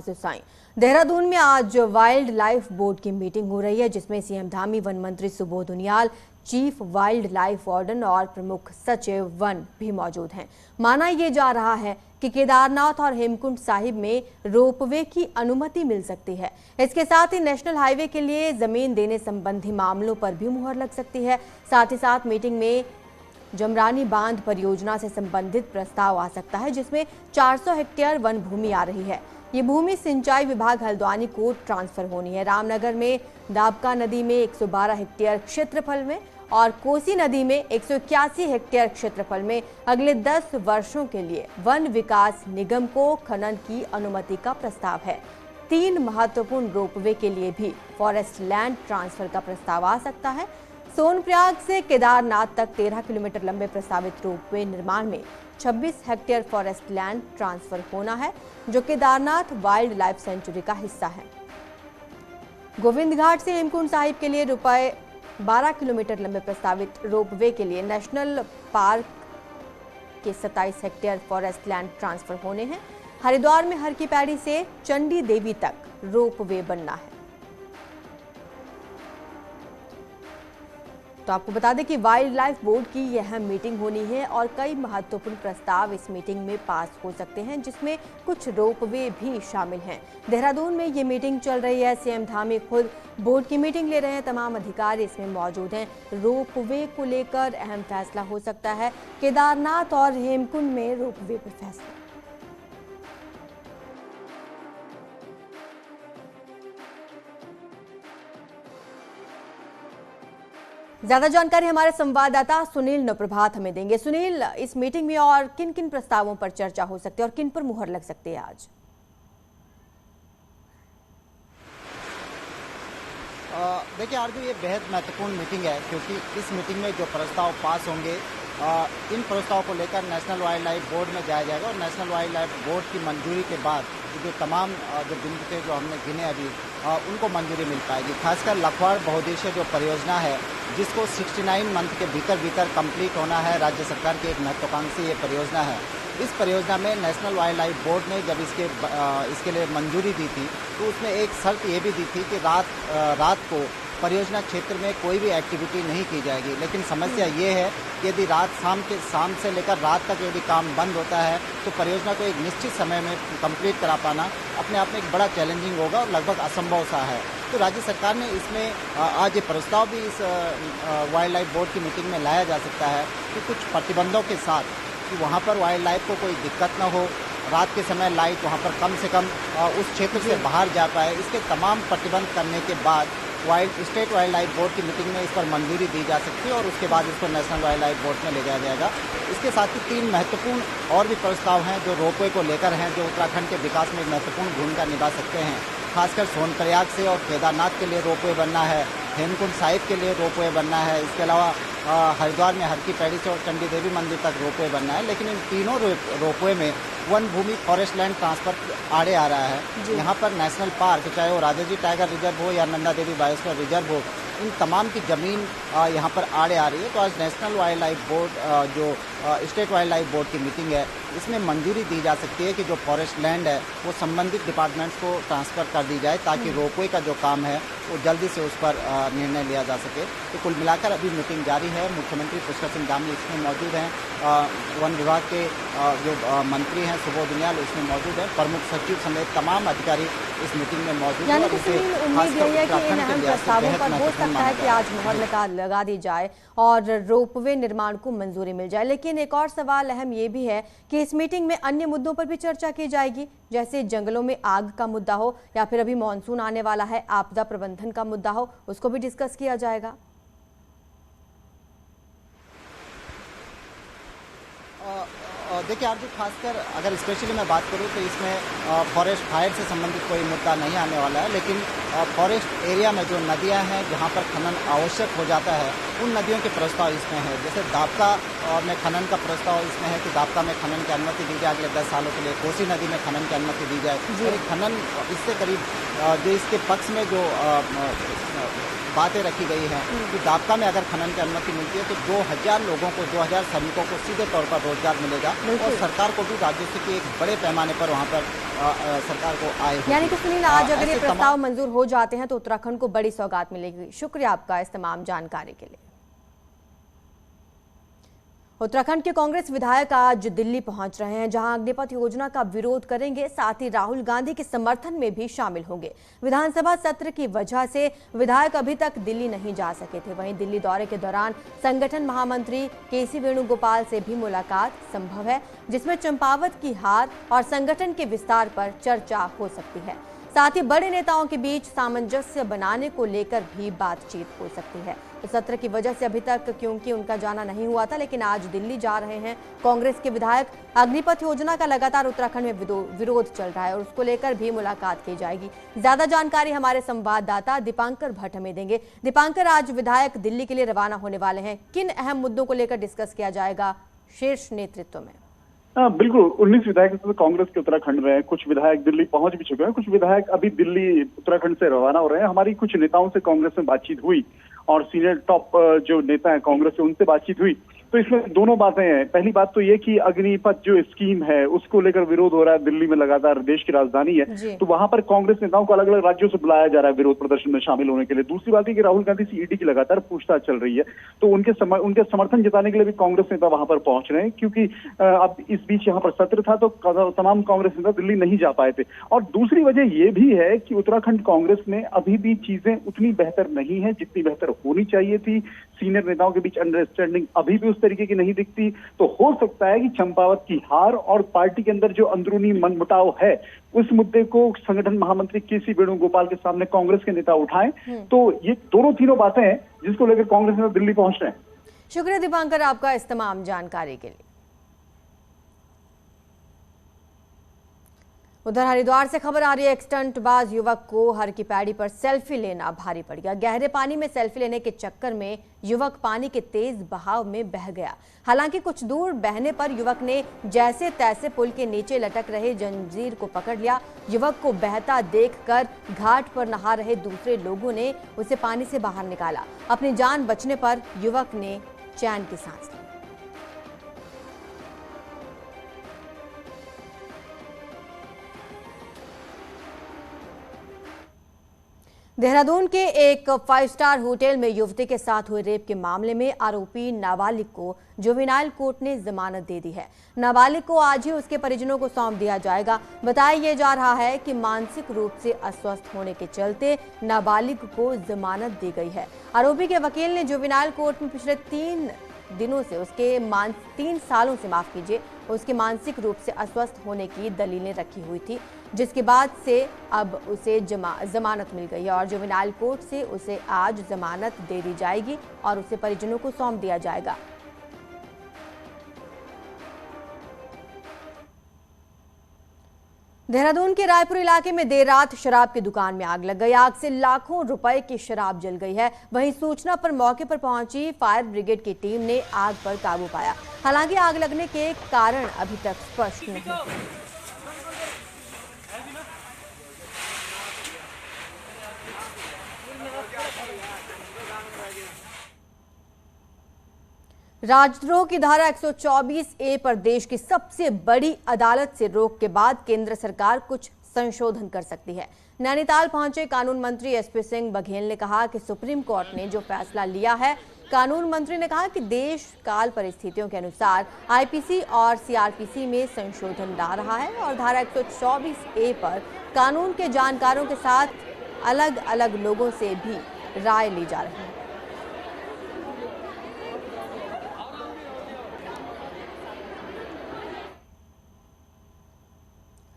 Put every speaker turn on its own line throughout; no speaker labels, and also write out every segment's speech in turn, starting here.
साईं। देहरादून में आज wild life board की मीटिंग हो रही है, जिसमें सीएम धामी, वन मंत्री Subodh Uniyal, chief wild life warden और प्रमुख सचिव वन भी मौजूद हैं। माना यह जा रहा है कि केदारनाथ और हेमकुंड साहिब में रोपवे की अनुमति मिल सकती है। इसके साथ ही नेशनल हाईवे के लिए जमीन देने संबंधी मामलों पर भी मुहर लग सकती है। साथ ही साथ मीटिंग में जमरानी बांध परियोजना से संबंधित प्रस्ताव आ सकता है, जिसमें 400 हेक्टेयर वन भूमि आ रही है। ये भूमि सिंचाई विभाग हल्द्वानी को ट्रांसफर होनी है। रामनगर में दाबका नदी में 112 हेक्टेयर क्षेत्रफल में और कोसी नदी में 181 हेक्टेयर क्षेत्रफल में अगले 10 वर्षों के लिए वन विकास निगम को खनन की अनुमति का प्रस्ताव है। 3 महत्वपूर्ण रोपवे के लिए भी फॉरेस्ट लैंड ट्रांसफर का प्रस्ताव आ सकता है। सोनप्रयाग से केदारनाथ तक 13 किलोमीटर लंबे प्रस्तावित रोपवे निर्माण में 26 हेक्टेयर फॉरेस्ट लैंड ट्रांसफर होना है, जो केदारनाथ वाइल्ड लाइफ सेंचुरी का हिस्सा है। गोविंद घाट से हेमकुंड साहिब के लिए रुपए 12 किलोमीटर लंबे प्रस्तावित रोपवे के लिए नेशनल पार्क के 27 हेक्टेयर फॉरेस्ट लैंड ट्रांसफर होने हैं। हरिद्वार में हर की पैड़ी से चंडी देवी तक रोपवे बनना है। तो आपको बता दें कि वाइल्ड लाइफ बोर्ड की यह मीटिंग होनी है और कई महत्वपूर्ण प्रस्ताव इस मीटिंग में पास हो सकते हैं, जिसमें कुछ रोपवे भी शामिल हैं। देहरादून में ये मीटिंग चल रही है। सीएम धामी खुद बोर्ड की मीटिंग ले रहे हैं। तमाम अधिकारी इसमें मौजूद हैं। रोपवे को लेकर अहम फैसला हो सकता है। केदारनाथ और हेमकुंड में रोपवे पर फैसला। ज्यादा जानकारी हमारे संवाददाता सुनील नप्रभात हमें देंगे। सुनील, इस मीटिंग में और किन किन प्रस्तावों पर चर्चा हो सकती है और किन पर मुहर लग सकती है आज?
देखिए आरजू, ये बेहद महत्वपूर्ण मीटिंग है, क्योंकि इस मीटिंग में जो प्रस्ताव पास होंगे, इन प्रस्तावों को लेकर नेशनल वाइल्ड लाइफ बोर्ड में जाया जाएगा और नेशनल वाइल्ड लाइफ बोर्ड की मंजूरी के बाद जो तमाम जो बिंदु थे जो हमने गिने अभी, उनको मंजूरी मिल पाएगी। खासकर लखवाड़ बहुउद्देशीय जो परियोजना है, जिसको 69 मंथ के भीतर भीतर कंप्लीट होना है, राज्य सरकार की एक महत्वाकांक्षी ये परियोजना है। इस परियोजना में नेशनल वाइल्ड लाइफ बोर्ड ने जब इसके लिए मंजूरी दी थी, तो उसमें एक शर्त ये भी दी थी कि रात को परियोजना क्षेत्र में कोई भी एक्टिविटी नहीं की जाएगी। लेकिन समस्या ये है कि यदि शाम से लेकर रात तक यदि काम बंद होता है, तो परियोजना को एक निश्चित समय में कंप्लीट करा पाना अपने आप में एक बड़ा चैलेंजिंग होगा और लगभग असंभव सा है। तो राज्य सरकार ने इसमें आज ये प्रस्ताव भी इस वाइल्ड लाइफ बोर्ड की मीटिंग में लाया जा सकता है कि कुछ प्रतिबंधों के साथ, कि वहाँ पर वाइल्ड लाइफ को कोई दिक्कत न हो, रात के समय लाइट वहाँ पर कम से कम उस क्षेत्र से बाहर जा पाए। इसके तमाम प्रतिबंध करने के बाद स्टेट वाइल्ड लाइफ बोर्ड की मीटिंग में इस पर मंजूरी दी जा सकती है और उसके बाद इसको नेशनल वाइल्ड लाइफ बोर्ड में ले जाया जाएगा। इसके साथ ही 3 महत्वपूर्ण और भी प्रस्ताव हैं जो रोपवे को लेकर हैं, जो उत्तराखंड के विकास में महत्वपूर्ण भूमिका निभा सकते हैं। खासकर सोनप्रयाग से और केदारनाथ के लिए रोपवे बनना है, हेमकुंड साहिब के लिए रोपवे बनना है, इसके अलावा हरिद्वार में हर की पैड़ी से और चंडी देवी मंदिर तक रोपवे बनना है। लेकिन इन तीनों रोपवे में वन भूमि फॉरेस्ट लैंड ट्रांसफर आड़े आ रहा है। यहाँ पर नेशनल पार्क, चाहे वो राजाजी टाइगर रिजर्व हो या नंदा देवी बायोस्फीयर रिजर्व हो, इन तमाम की ज़मीन यहाँ पर आड़े आ रही है। तो आज नेशनल वाइल्ड लाइफ बोर्ड जो स्टेट वाइल्ड लाइफ बोर्ड की मीटिंग है, इसमें मंजूरी दी जा सकती है कि जो फॉरेस्ट लैंड है वो संबंधित डिपार्टमेंट्स को ट्रांसफ़र कर दी जाए, ताकि रोपवे का जो काम है वो जल्दी से उस पर निर्णय लिया जा सके। तो कुल मिलाकर अभी मीटिंग जारी है। मुख्यमंत्री पुष्कर सिंह धामी इसमें मौजूद हैं, वन विभाग के जो मंत्री हैं सुबोध उनियाल इसमें मौजूद है, प्रमुख सचिव समेत तमाम अधिकारी इस मीटिंग में मौजूद हैं।
उम्मीद यही है कि इन अहम प्रस्तावों पर हो सकता है कि आज मुहर लगा दी जाए और रोपवे निर्माण को मंजूरी मिल जाए। लेकिन एक और सवाल अहम ये भी है कि इस मीटिंग में अन्य मुद्दों पर भी चर्चा की जाएगी, जैसे जंगलों में आग का मुद्दा हो या फिर अभी मानसून आने वाला है, आपदा प्रबंधन का मुद्दा हो, उसको भी डिस्कस किया जाएगा।
देखिए आरजू, खासकर अगर स्पेशली मैं बात करूं तो इसमें फॉरेस्ट फायर से संबंधित कोई मुद्दा नहीं आने वाला है। लेकिन फॉरेस्ट एरिया में जो नदियां हैं, जहां पर खनन आवश्यक हो जाता है, उन नदियों के प्रस्ताव इसमें है। जैसे दाबका में खनन का प्रस्ताव इसमें है कि दाबका में खनन की अनुमति दी जाए अगले 10 सालों के लिए, कोसी नदी में खनन की अनुमति दी जाए। और खनन इससे करीब जो इसके पक्ष में जो बातें रखी गई हैं कि दाबका में अगर खनन की अनुमति मिलती है तो 2000 लोगों को, 2000 श्रमिकों को सीधे तौर पर रोजगार मिलेगा और सरकार को भी राजस्व की एक बड़े पैमाने पर वहाँ पर सरकार को आय होगी।
यानी कि सुनील, आज अगर ये प्रस्ताव मंजूर हो जाते हैं तो उत्तराखंड को बड़ी सौगात मिलेगी। शुक्रिया आपका इस तमाम जानकारी के लिए। उत्तराखंड के कांग्रेस विधायक आज दिल्ली पहुंच रहे हैं, जहां अग्निपथ योजना का विरोध करेंगे, साथ ही राहुल गांधी के समर्थन में भी शामिल होंगे। विधानसभा सत्र की वजह से विधायक अभी तक दिल्ली नहीं जा सके थे। वहीं दिल्ली दौरे के दौरान संगठन महामंत्री केसी वेणुगोपाल से भी मुलाकात संभव है, जिसमें चंपावत की हार और संगठन के विस्तार पर चर्चा हो सकती है। साथ ही बड़े नेताओं के बीच सामंजस्य बनाने को लेकर भी बातचीत हो सकती है। इस सत्र की वजह से अभी तक क्योंकि उनका जाना नहीं हुआ था, लेकिन आज दिल्ली जा रहे हैं कांग्रेस के विधायक। अग्निपथ योजना का लगातार उत्तराखंड में विरोध चल रहा है और उसको लेकर भी मुलाकात की जाएगी। ज्यादा जानकारी हमारे संवाददाता दीपांकर भट्ट हमें देंगे। दीपांकर, आज विधायक दिल्ली के लिए रवाना होने वाले हैं, किन अहम मुद्दों को लेकर डिस्कस किया जाएगा शीर्ष नेतृत्व में?
बिल्कुल, 19 विधायक कांग्रेस के उत्तराखंड में हैं। कुछ विधायक दिल्ली पहुंच भी चुके हैं, कुछ विधायक अभी दिल्ली उत्तराखंड से रवाना हो रहे हैं। हमारी कुछ नेताओं से कांग्रेस में बातचीत हुई और सीनियर टॉप जो नेता हैं कांग्रेस से, उनसे बातचीत हुई तो इसमें दोनों बातें हैं। पहली बात तो ये कि अग्निपथ जो स्कीम है उसको लेकर विरोध हो रहा है दिल्ली में, लगातार देश की राजधानी है, तो वहां पर कांग्रेस नेताओं को अलग अलग राज्यों से बुलाया जा रहा है विरोध प्रदर्शन में शामिल होने के लिए। दूसरी बात है कि राहुल गांधी से ईडी की लगातार पूछताछ चल रही है, तो उनके समर्थन जताने के लिए भी कांग्रेस नेता वहां पर पहुंच रहे हैं, क्योंकि अब इस बीच यहाँ पर सत्र था तो तमाम कांग्रेस नेता दिल्ली नहीं जा पाए थे। और दूसरी वजह यह भी है कि उत्तराखंड कांग्रेस में अभी भी चीजें उतनी बेहतर नहीं है जितनी बेहतर होनी चाहिए थी। सीनियर नेताओं के बीच अंडरस्टैंडिंग अभी भी उस तरीके की नहीं दिखती। तो हो सकता है कि चंपावत की हार और पार्टी के अंदर जो अंदरूनी मनमुटाव है उस मुद्दे को संगठन महामंत्री केसी वेणुगोपाल के सामने कांग्रेस के नेता उठाएं। तो ये तीनों बातें हैं जिसको लेकर कांग्रेस नेता दिल्ली पहुंच रहे हैं।
शुक्रिया दीपांकर आपका इस तमाम जानकारी के लिए। उधर हरिद्वार से खबर आ रही है, एक स्टंटबाज युवक को हर की पैड़ी पर सेल्फी लेना भारी पड़ गया। गहरे पानी में सेल्फी लेने के चक्कर में युवक पानी के तेज बहाव में बह गया। हालांकि कुछ दूर बहने पर युवक ने जैसे तैसे पुल के नीचे लटक रहे जंजीर को पकड़ लिया। युवक को बहता देखकर घाट पर नहा रहे दूसरे लोगों ने उसे पानी से बाहर निकाला। अपनी जान बचने पर युवक ने चैन की सांस ली। देहरादून के एक 5 स्टार होटल में युवती के साथ हुए रेप के मामले में आरोपी नाबालिग को जुवेनाइल कोर्ट ने जमानत दे दी है। नाबालिग को आज ही उसके परिजनों को सौंप दिया जाएगा। बताया जा रहा है कि मानसिक रूप से अस्वस्थ होने के चलते नाबालिग को जमानत दी गई है। आरोपी के वकील ने जुवेनाइल कोर्ट में पिछले 3 दिनों से उसके 3 सालों से उसके मानसिक रूप से अस्वस्थ होने की दलीलें रखी हुई थी, जिसके बाद से अब उसे जमानत मिल गई है और जुवेनाइल कोर्ट से उसे आज जमानत दे दी जाएगी और उसे परिजनों को सौंप दिया जाएगा। देहरादून के रायपुर इलाके में देर रात शराब की दुकान में आग लग गई। आग से लाखों रुपए की शराब जल गई है। वहीं सूचना पर मौके पर पहुंची फायर ब्रिगेड की टीम ने आग पर काबू पाया। हालांकि आग लगने के कारण अभी तक स्पष्ट नहीं है। राजद्रोह की धारा 124A पर देश की सबसे बड़ी अदालत से रोक के बाद केंद्र सरकार कुछ संशोधन कर सकती है। नैनीताल पहुंचे कानून मंत्री एसपी सिंह बघेल ने कहा कि सुप्रीम कोर्ट ने जो फैसला लिया है, कानून मंत्री ने कहा कि देश काल परिस्थितियों के अनुसार आईपीसी और सीआरपीसी में संशोधन ला रहा है और धारा 124A पर कानून के जानकारों के साथ अलग अलग लोगों से भी राय ली जा रही है।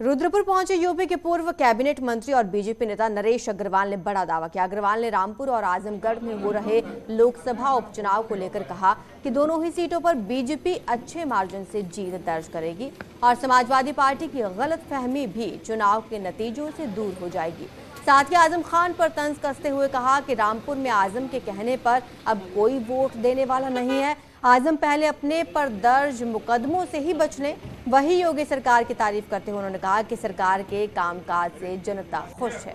रुद्रपुर पहुंचे यूपी के पूर्व कैबिनेट मंत्री और बीजेपी नेता नरेश अग्रवाल ने बड़ा दावा किया। अग्रवाल ने रामपुर और आजमगढ़ में हो रहे लोकसभा उपचुनाव को लेकर कहा कि दोनों ही सीटों पर बीजेपी अच्छे मार्जिन से जीत दर्ज करेगी और समाजवादी पार्टी की गलतफहमी भी चुनाव के नतीजों से दूर हो जाएगी। साथ ही आजम खान पर तंज कसते हुए कहा कि रामपुर में आजम के कहने पर अब कोई वोट देने वाला नहीं है। आजम पहले अपने पर दर्ज मुकदमों से ही बच लें। वही योगी सरकार की तारीफ करते हुए उन्होंने कहा कि सरकार के कामकाज से जनता खुश है।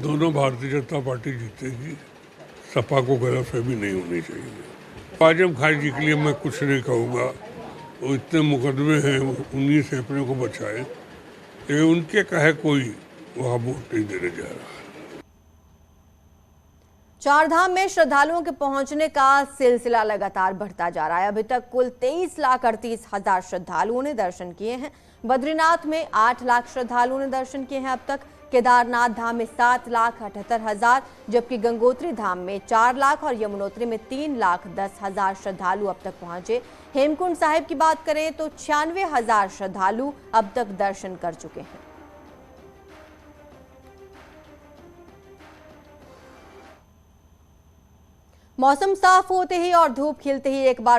दोनों भारतीय जनता पार्टी जीतेगी, सपा को गलतफहमी नहीं होनी चाहिए। आजम खान जी के लिए मैं कुछ नहीं कहूँगा, वो इतने मुकदमे हैं, उन्हीं से अपने को बचाए, लेकिन उनके कहे कोई वहाँ वोट नहीं देने जा रहा।
चारधाम में श्रद्धालुओं के पहुंचने का सिलसिला लगातार बढ़ता जा रहा है। अभी तक कुल 23,38,000 श्रद्धालुओं ने दर्शन किए हैं। बद्रीनाथ में 8 लाख श्रद्धालुओं ने दर्शन किए हैं अब तक। केदारनाथ धाम में 7,78,000, जबकि गंगोत्री धाम में 4 लाख और यमुनोत्री में 3,10,000 श्रद्धालु अब तक पहुंचे। हेमकुंड साहिब की बात करें तो 96,000 श्रद्धालु अब तक दर्शन कर चुके हैं। मौसम साफ होते ही और धूप खिलते ही एक बार